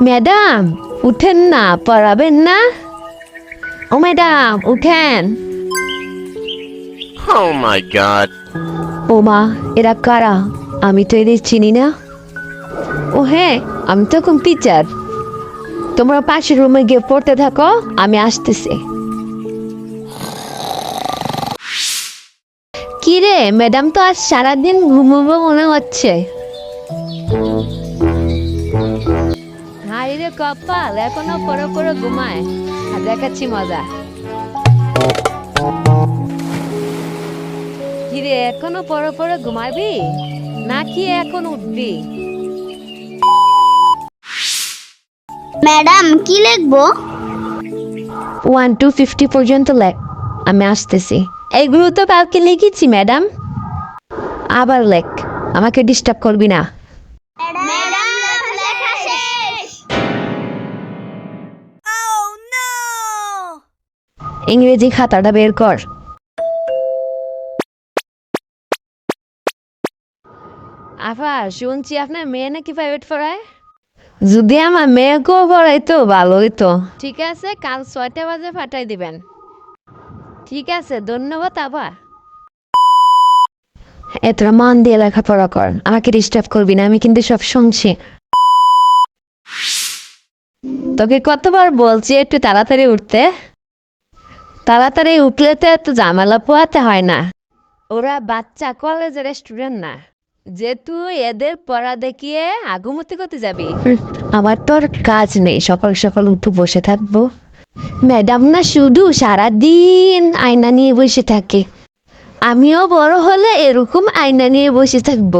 Madam উঠেন না, পড়াবেন না? ও ম্যাডাম উঠেন। Oh my god. ও মা, এরা কারা? আমি তো এদের চিনি না। ও হ্যাঁ, আমি তো এখন টিচার। তোমরা পাশের রুমে গিয়ে পড়তে থাকো, আমি আসতেছি। কি রে ম্যাডাম, তো আজ সারাদিন ঘুমোবো মনে হচ্ছে। হাই রে কপাল, এখনো পড়ে পড়ে ঘুমায়। আর দেখাচ্ছি মজা। কিরে এখনো পড়ে পড়ে ঘুমাবি নাকি এখন উঠবি? ম্যাডাম কি লিখবো? 1 to 50 পর্যন্ত লেখ, আমি আসতেছি। এইগুলো তো কালকে লিখেছি ম্যাডাম, আবার লেখ, আমাকে ডিস্টার্ব করবি না। ম্যাডাম লেখা শেষ। ইংরেজি খাতাটা বের কর। আফা, শুনছি আপনার মেয়ে নাকি প্রাইভেট পড়ায়। যদি আমার মেয়েকেও পড়াইতো ভালো হইতো। ঠিক আছে, কাল 6টা বাজে পাঠাই দিবেন। ঠিক আছে, ধন্যবাদ আবার। এতটা মন দিয়ে লেখাপড়া কর, আমাকে ডিস্টার্ব করবি না, আমি কিন্তু সব শুনছি। তোকে কতবার বলছি একটু তাড়াতাড়ি উঠতে। তাড়াতাড়ি উঠলে তো এত ঝামেলা পোহাতে হয় না। ওরা বাচ্চা, কলেজের স্টুডেন্ট না যে তুই এদের পড়া দেখিয়ে আগুমতি করতে যাবি। আমার তো আর কাজ নেই, সকাল সকাল উঠে বসে থাকবো। ম্যাডাম না শুধু সারাদিন আয়না নিয়ে বসে থাকে, আমিও বড় হলে এরকম আয়না নিয়ে বসে থাকবো।